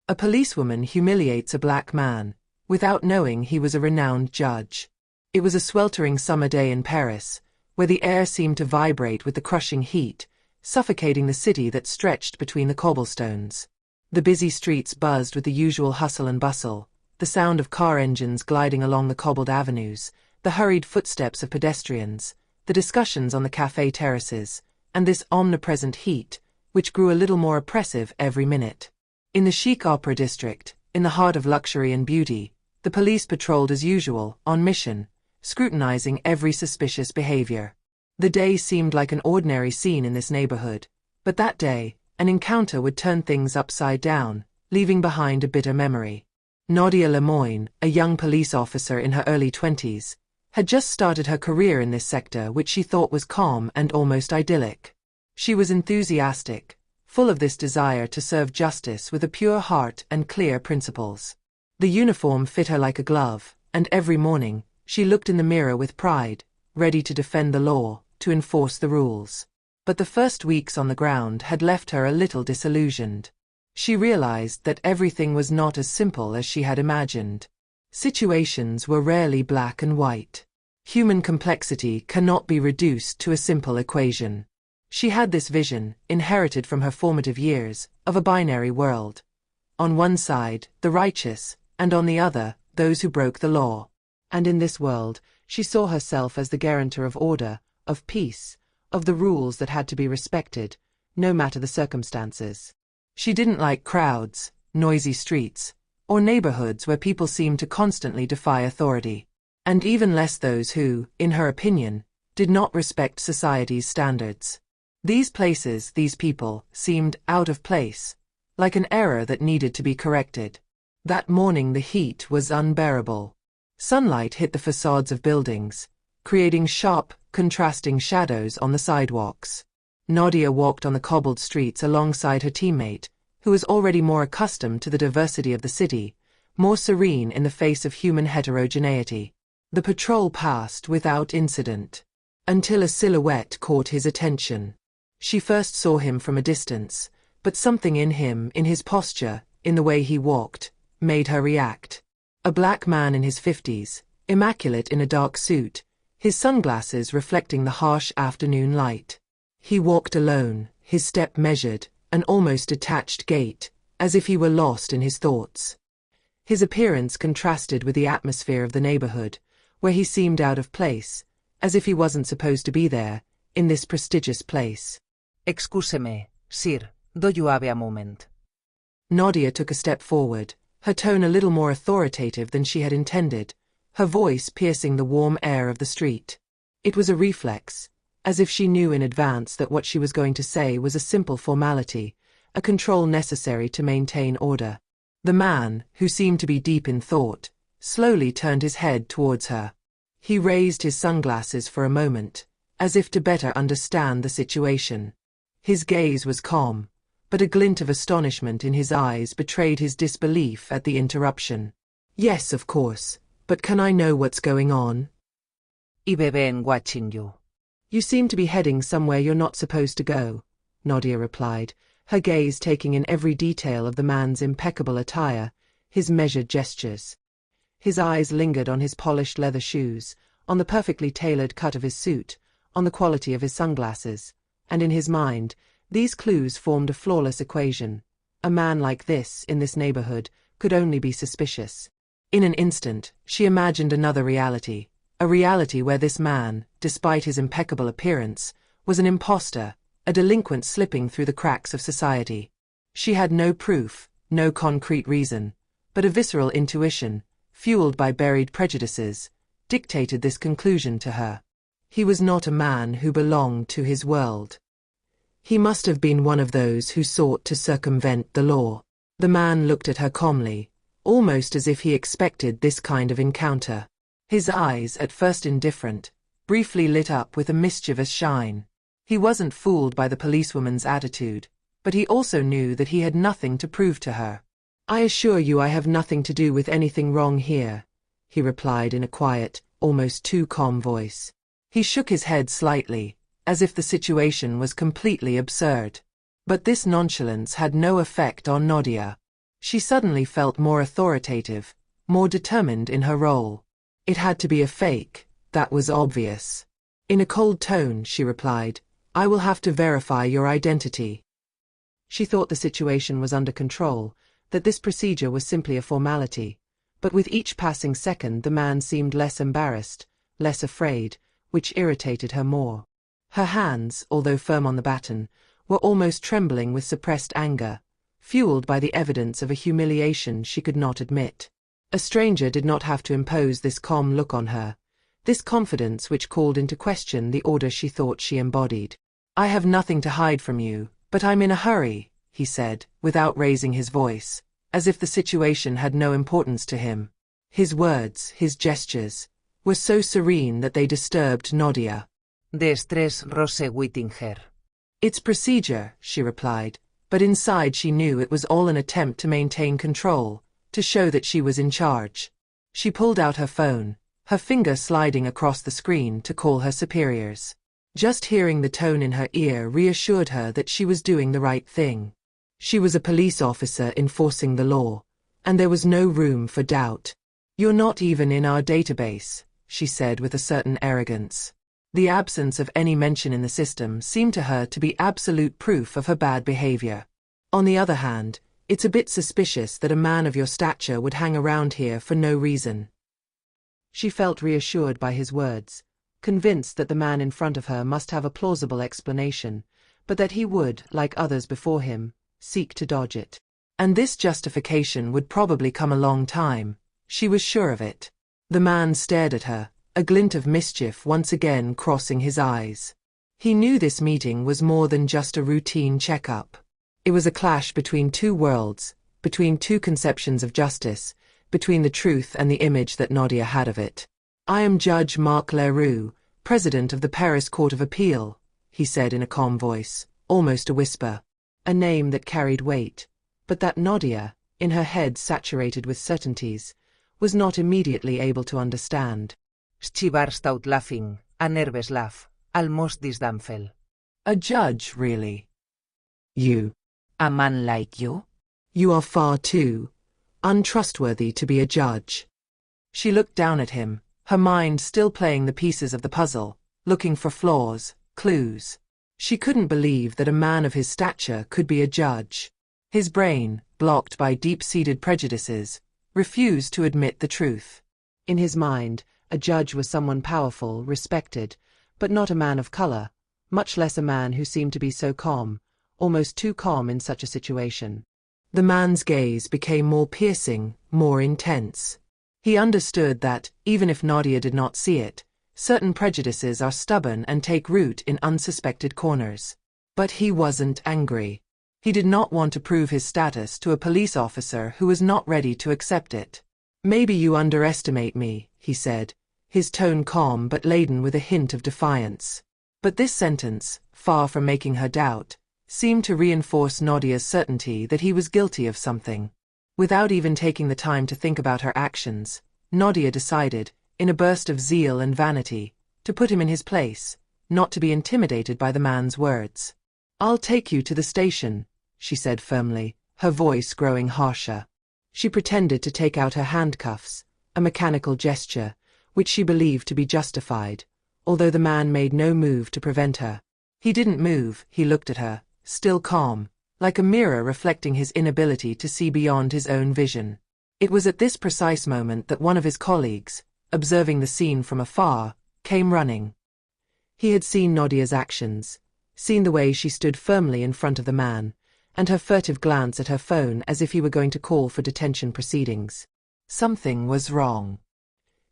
A policewoman humiliates a black man, without knowing he was a renowned judge. It was a sweltering summer day in Paris, where the air seemed to vibrate with the crushing heat, suffocating the city that stretched between the cobblestones. The busy streets buzzed with the usual hustle and bustle, the sound of car engines gliding along the cobbled avenues, the hurried footsteps of pedestrians, the discussions on the café terraces, and this omnipresent heat, which grew a little more oppressive every minute. In the chic opera district, in the heart of luxury and beauty, the police patrolled as usual, on mission, scrutinizing every suspicious behavior. The day seemed like an ordinary scene in this neighborhood, but that day, an encounter would turn things upside down, leaving behind a bitter memory. Nadia Lemoyne, a young police officer in her early 20s, had just started her career in this sector which she thought was calm and almost idyllic. She was enthusiastic, full of this desire to serve justice with a pure heart and clear principles. The uniform fit her like a glove, and every morning, she looked in the mirror with pride, ready to defend the law, to enforce the rules. But the first weeks on the ground had left her a little disillusioned. She realized that everything was not as simple as she had imagined. Situations were rarely black and white. Human complexity cannot be reduced to a simple equation. She had this vision, inherited from her formative years, of a binary world. On one side, the righteous, and on the other, those who broke the law. And in this world, she saw herself as the guarantor of order, of peace, of the rules that had to be respected, no matter the circumstances. She didn't like crowds, noisy streets, or neighborhoods where people seemed to constantly defy authority. And even less those who, in her opinion, did not respect society's standards. These places, these people, seemed out of place, like an error that needed to be corrected. That morning the heat was unbearable. Sunlight hit the facades of buildings, creating sharp, contrasting shadows on the sidewalks. Nadia walked on the cobbled streets alongside her teammate, who was already more accustomed to the diversity of the city, more serene in the face of human heterogeneity. The patrol passed without incident, until a silhouette caught his attention. She first saw him from a distance, but something in him, in his posture, in the way he walked, made her react. A black man in his 50s, immaculate in a dark suit, his sunglasses reflecting the harsh afternoon light. He walked alone, his step measured, an almost detached gait, as if he were lost in his thoughts. His appearance contrasted with the atmosphere of the neighborhood, where he seemed out of place, as if he wasn't supposed to be there, in this prestigious place. Excuse-me, sir, do you have a moment? Nadia took a step forward, her tone a little more authoritative than she had intended, her voice piercing the warm air of the street. It was a reflex, as if she knew in advance that what she was going to say was a simple formality, a control necessary to maintain order. The man, who seemed to be deep in thought, slowly turned his head towards her. He raised his sunglasses for a moment, as if to better understand the situation. His gaze was calm, but a glint of astonishment in his eyes betrayed his disbelief at the interruption. Yes, of course, but can I know what's going on? I've been watching you. You seem to be heading somewhere you're not supposed to go, Nadia replied, her gaze taking in every detail of the man's impeccable attire, his measured gestures. His eyes lingered on his polished leather shoes, on the perfectly tailored cut of his suit, on the quality of his sunglasses, and in his mind, these clues formed a flawless equation. A man like this, in this neighborhood, could only be suspicious. In an instant, she imagined another reality, a reality where this man, despite his impeccable appearance, was an imposter, a delinquent slipping through the cracks of society. She had no proof, no concrete reason, but a visceral intuition, fueled by buried prejudices, dictated this conclusion to her. He was not a man who belonged to his world. He must have been one of those who sought to circumvent the law. The man looked at her calmly, almost as if he expected this kind of encounter. His eyes, at first indifferent, briefly lit up with a mischievous shine. He wasn't fooled by the policewoman's attitude, but he also knew that he had nothing to prove to her. I assure you I have nothing to do with anything wrong here, he replied in a quiet, almost too calm voice. He shook his head slightly, as if the situation was completely absurd. But this nonchalance had no effect on Nadia. She suddenly felt more authoritative, more determined in her role. It had to be a fake, that was obvious. In a cold tone, she replied, "I will have to verify your identity." She thought the situation was under control, that this procedure was simply a formality. But with each passing second the man seemed less embarrassed, less afraid, which irritated her more. Her hands, although firm on the baton, were almost trembling with suppressed anger, fueled by the evidence of a humiliation she could not admit. A stranger did not have to impose this calm look on her, this confidence which called into question the order she thought she embodied. "I have nothing to hide from you, but I'm in a hurry," he said, without raising his voice, as if the situation had no importance to him. His words, his gestures, were so serene that they disturbed Nadia. De estrés Rose Whittinger. "It's procedure," she replied, but inside she knew it was all an attempt to maintain control, to show that she was in charge. She pulled out her phone, her finger sliding across the screen to call her superiors. Just hearing the tone in her ear reassured her that she was doing the right thing. She was a police officer enforcing the law, and there was no room for doubt. "You're not even in our database," she said with a certain arrogance. The absence of any mention in the system seemed to her to be absolute proof of her bad behavior. On the other hand, it's a bit suspicious that a man of your stature would hang around here for no reason. She felt reassured by his words, convinced that the man in front of her must have a plausible explanation, but that he would, like others before him, seek to dodge it. And this justification would probably come a long time, she was sure of it. The man stared at her, a glint of mischief once again crossing his eyes. He knew this meeting was more than just a routine checkup. It was a clash between two worlds, between two conceptions of justice, between the truth and the image that Nadia had of it. "I am Judge Marc Leroux, President of the Paris Court of Appeal," he said in a calm voice, almost a whisper. A name that carried weight, but that Nadia, in her head saturated with certainties, was not immediately able to understand. She burst out laughing, a nervous laugh, almost disdainful. "A judge, really? You? A man like you? You are far too untrustworthy to be a judge." She looked down at him, her mind still playing the pieces of the puzzle, looking for flaws, clues. She couldn't believe that a man of his stature could be a judge. His brain, blocked by deep-seated prejudices, refused to admit the truth. In his mind, a judge was someone powerful, respected, but not a man of color, much less a man who seemed to be so calm, almost too calm in such a situation. The man's gaze became more piercing, more intense. He understood that, even if Nadia did not see it, certain prejudices are stubborn and take root in unsuspected corners. But he wasn't angry. He did not want to prove his status to a police officer who was not ready to accept it. "Maybe you underestimate me," he said, his tone calm but laden with a hint of defiance. But this sentence, far from making her doubt, seemed to reinforce Nadia's certainty that he was guilty of something. Without even taking the time to think about her actions, Nadia decided, in a burst of zeal and vanity, to put him in his place, not to be intimidated by the man's words. "I'll take you to the station," she said firmly, her voice growing harsher. She pretended to take out her handcuffs, a mechanical gesture, which she believed to be justified, although the man made no move to prevent her. He didn't move, he looked at her, still calm, like a mirror reflecting his inability to see beyond his own vision. It was at this precise moment that one of his colleagues, observing the scene from afar, came running. He had seen Nadia's actions, seen the way she stood firmly in front of the man, and her furtive glance at her phone as if he were going to call for detention proceedings. Something was wrong.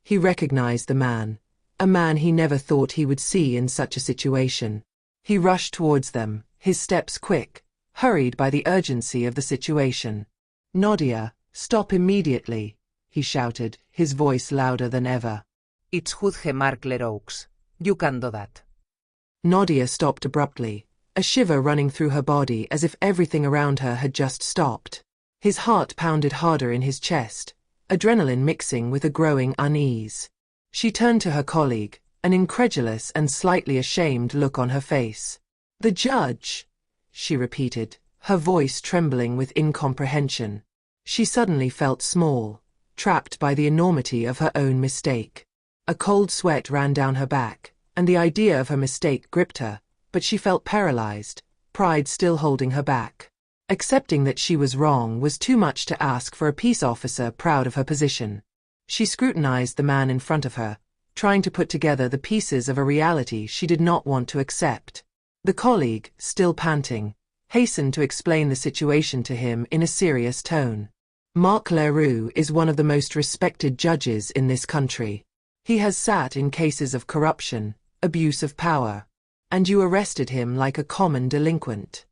He recognized the man, a man he never thought he would see in such a situation. He rushed towards them, his steps quick, hurried by the urgency of the situation. "Nadia, stop immediately," he shouted, his voice louder than ever. "It's Judge Marc Leroux. You can do that." Nadia stopped abruptly, a shiver running through her body as if everything around her had just stopped. His heart pounded harder in his chest, adrenaline mixing with a growing unease. She turned to her colleague, an incredulous and slightly ashamed look on her face. "The judge," she repeated, her voice trembling with incomprehension. She suddenly felt small, trapped by the enormity of her own mistake. A cold sweat ran down her back, and the idea of her mistake gripped her, but she felt paralyzed, pride still holding her back. Accepting that she was wrong was too much to ask for a peace officer proud of her position. She scrutinized the man in front of her, trying to put together the pieces of a reality she did not want to accept. The colleague, still panting, hastened to explain the situation to him in a serious tone. Marc Leroux is one of the most respected judges in this country. He has sat in cases of corruption, abuse of power, and you arrested him like a common delinquent.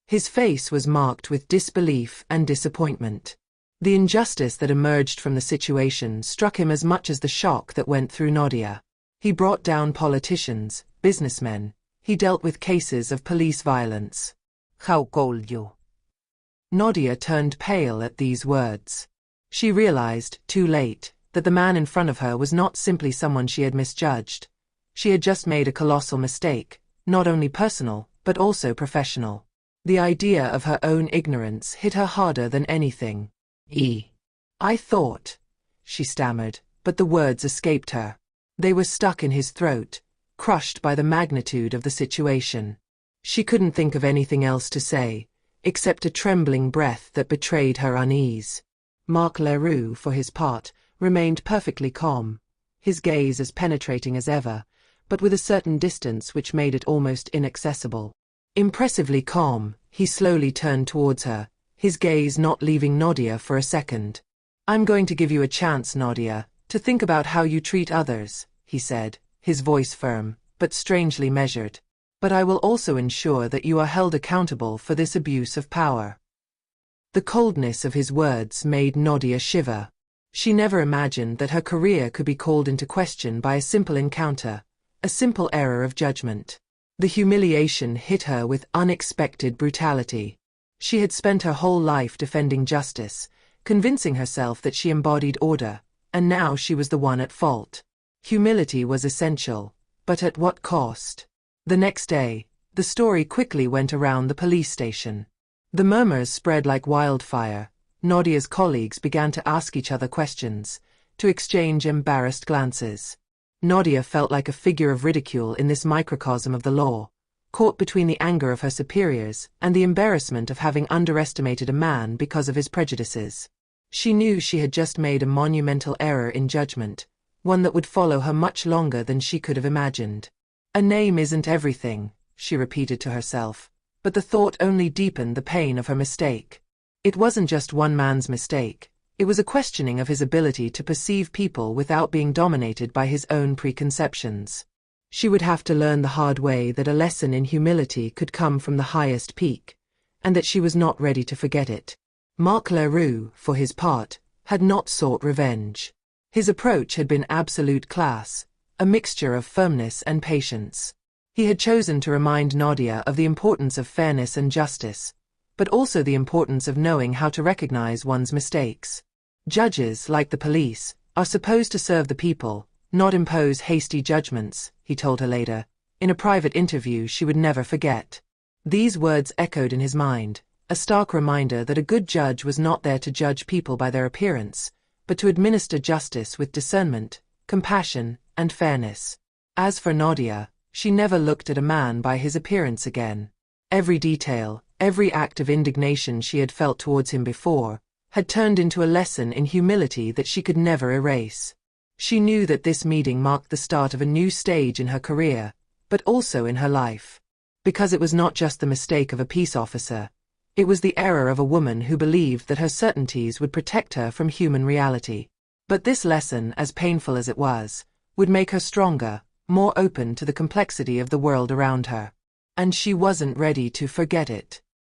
His face was marked with disbelief and disappointment. The injustice that emerged from the situation struck him as much as the shock that went through Nadia. He brought down politicians, businessmen. He dealt with cases of police violence. How cold you. Nadia turned pale at these words. She realized, too late, that the man in front of her was not simply someone she had misjudged. She had just made a colossal mistake, not only personal, but also professional. The idea of her own ignorance hit her harder than anything. I thought, she stammered, but the words escaped her. They were stuck in his throat, crushed by the magnitude of the situation. She couldn't think of anything else to say, except a trembling breath that betrayed her unease. Marc Leroux, for his part, remained perfectly calm, his gaze as penetrating as ever, but with a certain distance which made it almost inaccessible. Impressively calm, he slowly turned towards her, his gaze not leaving Nadia for a second. I'm going to give you a chance, Nadia, to think about how you treat others, he said, his voice firm, but strangely measured. But I will also ensure that you are held accountable for this abuse of power. The coldness of his words made Nadia shiver. She never imagined that her career could be called into question by a simple encounter, a simple error of judgment. The humiliation hit her with unexpected brutality. She had spent her whole life defending justice, convincing herself that she embodied order, and now she was the one at fault. Humility was essential, but at what cost? The next day, the story quickly went around the police station. The murmurs spread like wildfire. Nadia's colleagues began to ask each other questions, to exchange embarrassed glances. Nadia felt like a figure of ridicule in this microcosm of the law, caught between the anger of her superiors and the embarrassment of having underestimated a man because of his prejudices. She knew she had just made a monumental error in judgment, one that would follow her much longer than she could have imagined. A name isn't everything, she repeated to herself, but the thought only deepened the pain of her mistake. It wasn't just one man's mistake, it was a questioning of his ability to perceive people without being dominated by his own preconceptions. She would have to learn the hard way that a lesson in humility could come from the highest peak, and that she was not ready to forget it. Marc Leroux, for his part, had not sought revenge. His approach had been absolute class, a mixture of firmness and patience. He had chosen to remind Nadia of the importance of fairness and justice, but also the importance of knowing how to recognize one's mistakes. Judges, like the police, are supposed to serve the people, not impose hasty judgments, he told her later, in a private interview she would never forget. These words echoed in his mind, a stark reminder that a good judge was not there to judge people by their appearance, but to administer justice with discernment, compassion, and fairness. As for Nadia, she never looked at a man by his appearance again. Every detail, every act of indignation she had felt towards him before, had turned into a lesson in humility that she could never erase. She knew that this meeting marked the start of a new stage in her career, but also in her life. Because it was not just the mistake of a peace officer, it was the error of a woman who believed that her certainties would protect her from human reality. But this lesson, as painful as it was, would make her stronger, more open to the complexity of the world around her. And she wasn't ready to forget it.